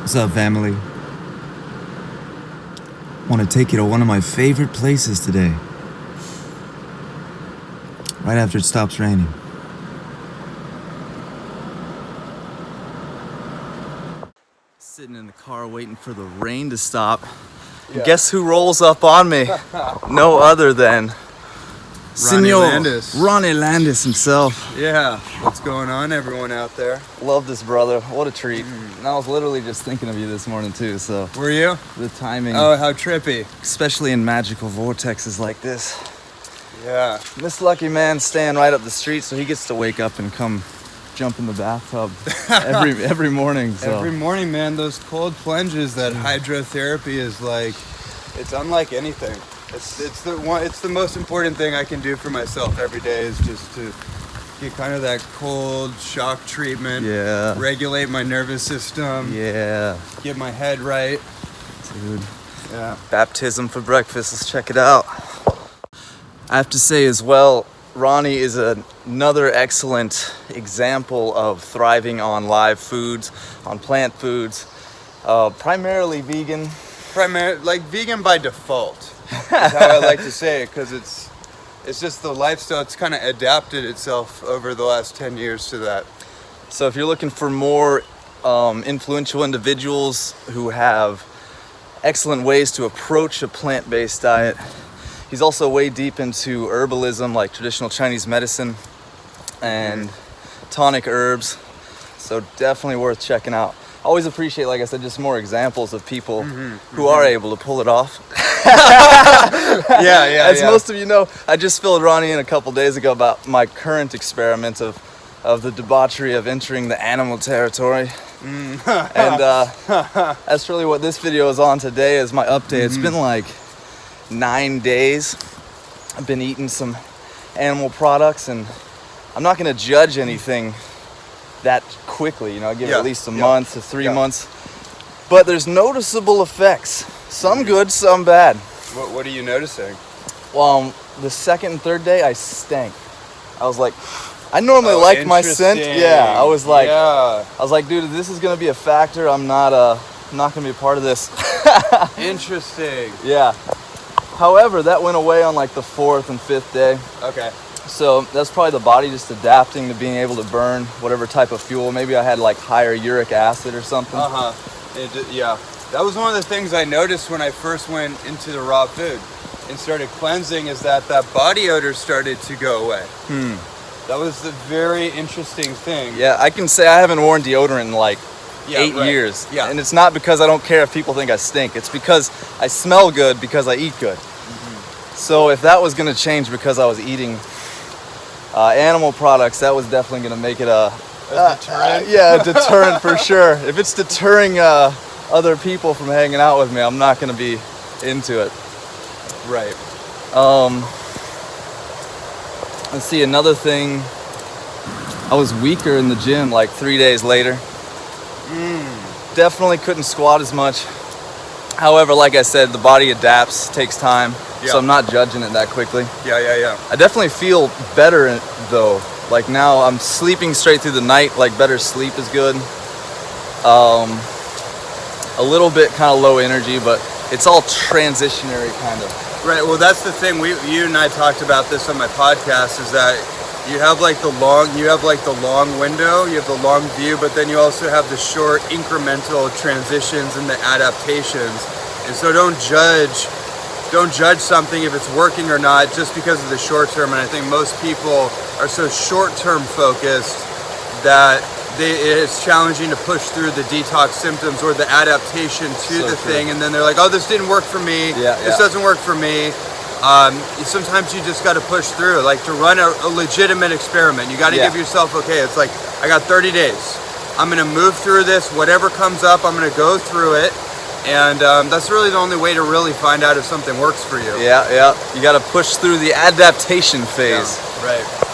What's up, family? Want to take you to one of my favorite places today. Right after it stops raining. Sitting in the car waiting for the rain to stop. Yeah. Guess who rolls up on me? No other than Ronnie Landis. Ronnie Landis himself. Yeah, what's going on, everyone out there? Love this brother. What a treat. And I was literally just thinking of you this morning too, so. Were you? The timing. Oh, how trippy. Especially in magical vortexes like this. Yeah. This lucky man's staying right up the street, so he gets to wake up and come jump in the bathtub every morning. So. Every morning, man, those cold plunges, that hydrotherapy is like, it's unlike anything. It's the most important thing I can do for myself every day is just to get kind of that cold shock treatment. Yeah. Regulate my nervous system. Yeah. Get my head right. Dude. Yeah. Baptism for breakfast. Let's check it out. I have to say as well, Ronnie is another excellent example of thriving on live foods, on plant foods, primarily vegan. Like vegan by default. That's how I like to say it, because it's just the lifestyle. It's kind of adapted itself over the last 10 years to that. So if you're looking for more influential individuals who have excellent ways to approach a plant-based diet, he's also way deep into herbalism, like traditional Chinese medicine and tonic herbs. So definitely worth checking out. I always appreciate, like I said, just more examples of people who are able to pull it off. As most of you know, I just filled Ronnie in a couple days ago about my current experiment of the debauchery of entering the animal territory. And that's really what this video is on today, is my update. It's been like 9 days. I've been eating some animal products, and I'm not going to judge anything that quickly, you know. I give it at least a month to 3 months, but there's noticeable effects, some good, some bad. What are you noticing? Well, the second and third day I stank. I was like, I normally like my scent. Yeah, I was like, dude, this is gonna be a factor. I'm not gonna be a part of this. Interesting. Yeah. However, that went away on like the 4th and 5th day. Okay. So that's probably the body just adapting to being able to burn whatever type of fuel. Maybe I had like higher uric acid or something. Yeah. That was one of the things I noticed when I first went into the raw food and started cleansing, is that body odor started to go away. That was the very interesting thing. Yeah, I can say I haven't worn deodorant in like 8 years. Yeah. And it's not because I don't care if people think I stink. It's because I smell good because I eat good. So if that was going to change because I was eating animal products, that was definitely going to make it a deterrent. A deterrent for sure. If it's deterring other people from hanging out with me, I'm not going to be into it. Right. Let's see, another thing. I was weaker in the gym like 3 days later. Definitely couldn't squat as much. However, like I said, the body adapts, takes time. Yeah. So I'm not judging it that quickly. Yeah. I definitely feel better though. Like now I'm sleeping straight through the night, like better sleep is good. A little bit kind of low energy, but it's all transitionary kind of. Right, well that's the thing, you and I talked about this on my podcast, is that you have like the long window, you have the long view, but then you also have the short incremental transitions and the adaptations. And so don't judge something if it's working or not just because of the short term. And I think most people are so short term focused that it's challenging to push through the detox symptoms or the adaptation to the thing, and then they're like, oh, this didn't work for me, this doesn't work for me. Sometimes you just got to push through, like to run a legitimate experiment. You got to give yourself, okay, it's like, I got 30 days. I'm going to move through this. Whatever comes up, I'm going to go through it. And that's really the only way to really find out if something works for you. Yeah. You got to push through the adaptation phase. Yeah, right.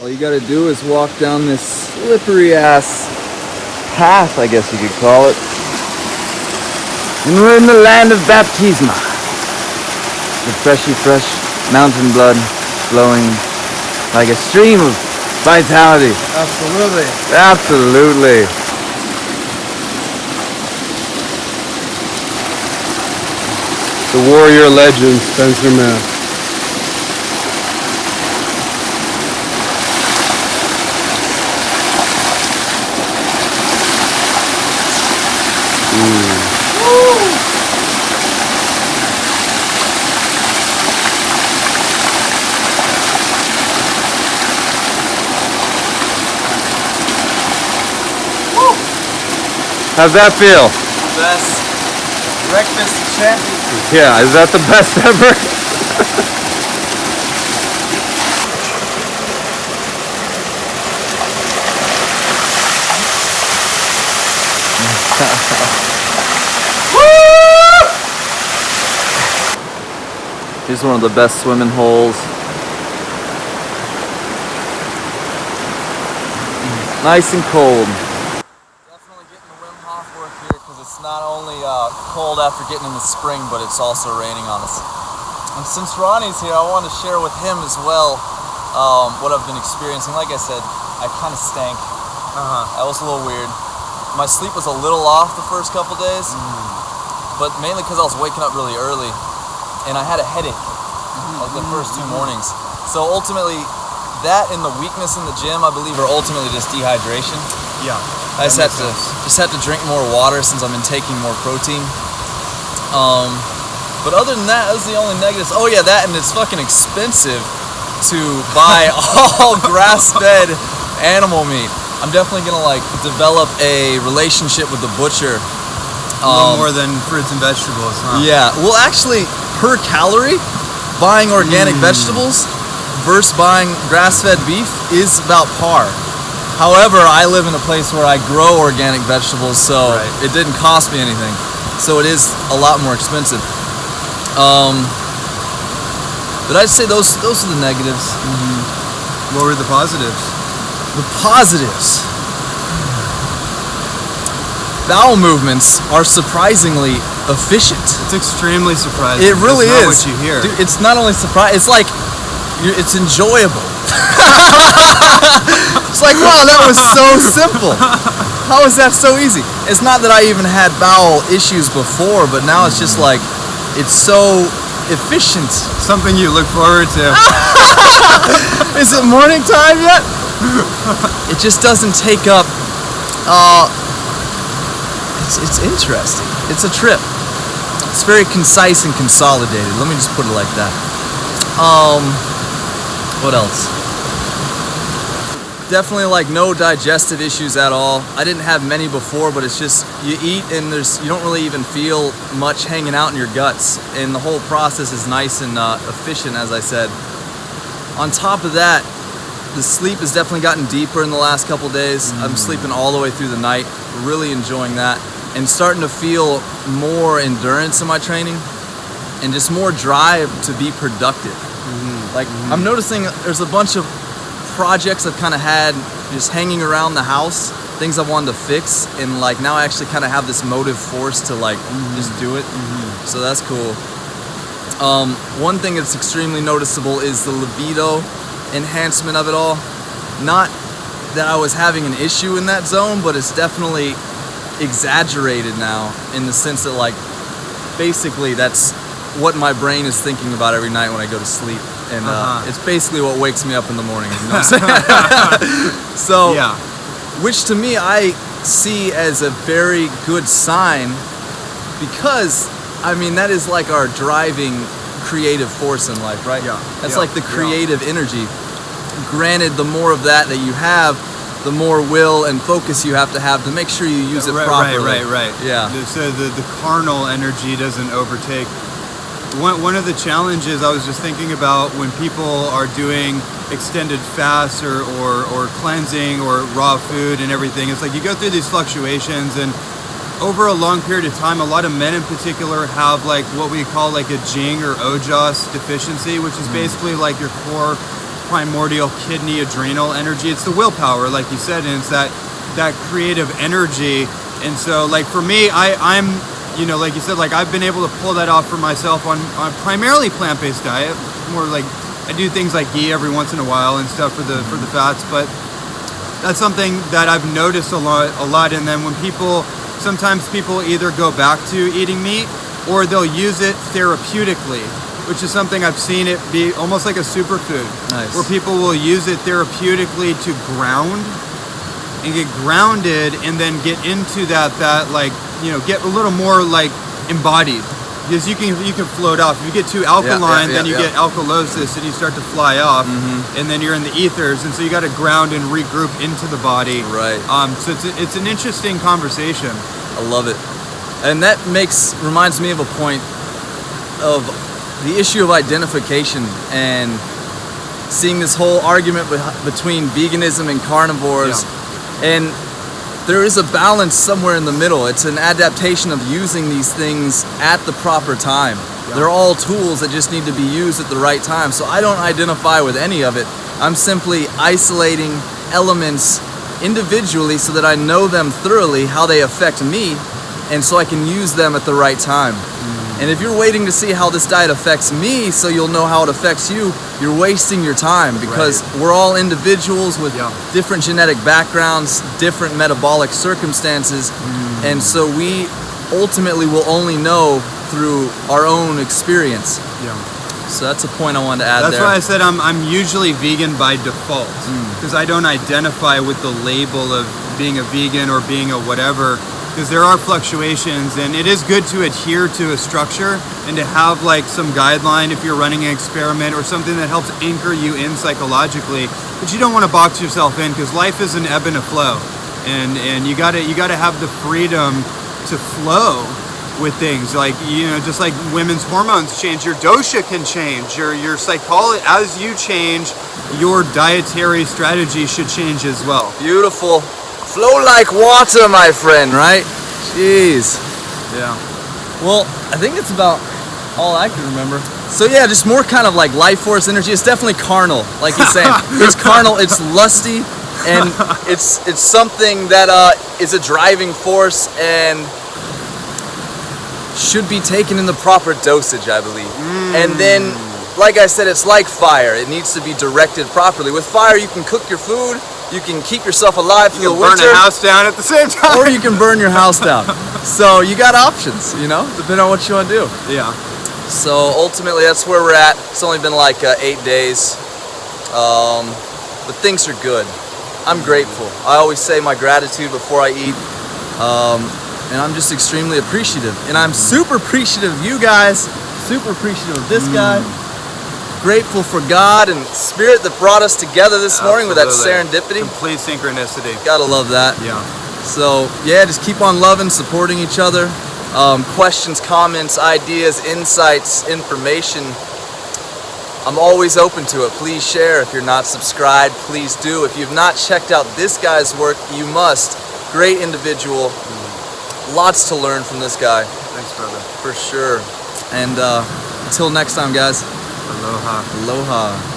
All you got to do is walk down this slippery ass path, I guess you could call it. And we're in the land of baptisma. The freshy fresh mountain blood flowing like a stream of vitality. Absolutely. Absolutely. The warrior legend, Spencer-Mack. How's that feel? Best breakfast champion. Yeah, is that the best ever? Here's one of the best swimming holes. Nice and cold. Definitely getting the Wim Hof work here because it's not only cold after getting in the spring, but it's also raining on us. And since Ronnie's here, I want to share with him as well what I've been experiencing. Like I said, I kind of stank. That was a little weird. My sleep was a little off the first couple days, but mainly because I was waking up really early, and I had a headache like the first 2 mornings. So ultimately, that and the weakness in the gym, I believe, are ultimately just dehydration. Yeah. I just have to drink more water since I've been taking more protein. But other than that, those are the only negatives. Oh yeah, that, and it's fucking expensive to buy all grass-fed animal meat. I'm definitely gonna like develop a relationship with the butcher. A little more than fruits and vegetables, huh? Yeah. Well, actually, per calorie, buying organic vegetables versus buying grass-fed beef is about par. However, I live in a place where I grow organic vegetables, so it didn't cost me anything. So it is a lot more expensive. But I'd say those are the negatives. What were the positives? The positives. Bowel movements are surprisingly efficient. It's extremely surprising. It really That's not is. what you hear. Dude, it's not only surprising, it's like, it's enjoyable. It's like, wow, that was so simple. How is that so easy? It's not that I even had bowel issues before, but now it's just like, it's so efficient. Something you look forward to. Is it morning time yet? It just doesn't take up, it's interesting. It's a trip. It's very concise and consolidated. Let me just put it like that. What else? Definitely like no digestive issues at all. I didn't have many before, but it's just you eat and you don't really even feel much hanging out in your guts, and the whole process is nice and efficient, as I said. On top of that, the sleep has definitely gotten deeper in the last couple days. I'm sleeping all the way through the night, really enjoying that, and starting to feel more endurance in my training and just more drive to be productive. I'm noticing there's a bunch of projects I've kind of had just hanging around the house, things I wanted to fix, and like now I actually kind of have this motive force to like just do it. So that's cool. One thing that's extremely noticeable is the libido enhancement of it all. Not that I was having an issue in that zone, but it's definitely exaggerated now in the sense that like basically that's what my brain is thinking about every night when I go to sleep, and it's basically what wakes me up in the morning, you know what I'm saying? So yeah, which to me I see as a very good sign, because I mean that is like our driving creative force in life, right? That's like the creative energy. Granted, the more of that you have, the more will and focus you have to make sure you use it properly. Right. Yeah. So the carnal energy doesn't overtake. One of the challenges I was just thinking about when people are doing extended fasts or cleansing or raw food and everything, it's like you go through these fluctuations, and over a long period of time, a lot of men in particular have like what we call like a Jing or Ojas deficiency, which is basically like your core primordial kidney adrenal energy. It's the willpower, like you said, and it's that creative energy. And so like for me, I'm you know, like you said, like I've been able to pull that off for myself on primarily plant-based diet, more like I do things like ghee every once in a while and stuff for the fats, but that's something that I've noticed a lot. And then when sometimes people either go back to eating meat or they'll use it therapeutically, which is something I've seen it be almost like a superfood. Nice. Where people will use it therapeutically to ground and get grounded and then get into that like, you know, get a little more like embodied. Because you can float off. If you get too alkaline, then you get alkalosis and you start to fly off, and then you're in the ethers, and so you got to ground and regroup into the body. Right. So it's an interesting conversation. I love it, and that reminds me of a point of the issue of identification and seeing this whole argument between veganism and carnivores, and there is a balance somewhere in the middle. It's an adaptation of using these things at the proper time. Yeah. They're all tools that just need to be used at the right time. So I don't identify with any of it. I'm simply isolating elements individually so that I know them thoroughly, how they affect me, and so I can use them at the right time. And if you're waiting to see how this diet affects me so you'll know how it affects you, you're wasting your time, because we're all individuals with different genetic backgrounds, different metabolic circumstances, and so we ultimately will only know through our own experience. So that's a point I wanted to add there. That's why I said I'm usually vegan by default, because I don't identify with the label of being a vegan or being a whatever. Because there are fluctuations, and it is good to adhere to a structure and to have like some guideline if you're running an experiment or something that helps anchor you in psychologically. But you don't want to box yourself in, because life is an ebb and a flow, and you gotta have the freedom to flow with things. Like, you know, just like women's hormones change, your dosha can change, your psychology. As you change, your dietary strategy should change as well. Beautiful. Flow like water, my friend, right? Jeez. Yeah. Well, I think it's about all I can remember. So yeah, just more kind of like life force energy. It's definitely carnal, like he's saying. It's carnal, it's lusty, and it's something that is a driving force and should be taken in the proper dosage, I believe. And then, like I said, it's like fire. It needs to be directed properly. With fire, you can cook your food. You can keep yourself alive through the winter. You can burn a house down at the same time. Or you can burn your house down. So you got options, you know, depending on what you want to do. Yeah. So ultimately, that's where we're at. It's only been like 8 days. But things are good. I'm grateful. I always say my gratitude before I eat. And I'm just extremely appreciative. And I'm super appreciative of you guys. Super appreciative of this guy. Grateful for God and Spirit that brought us together this morning with that serendipity. Complete synchronicity. Gotta love that. Yeah. So yeah, just keep on loving, supporting each other. Questions, comments, ideas, insights, information. I'm always open to it. Please share. If you're not subscribed, please do. If you've not checked out this guy's work, you must. Great individual. Lots to learn from this guy. Thanks, brother. For sure. And until next time, guys. Aloha. Aloha.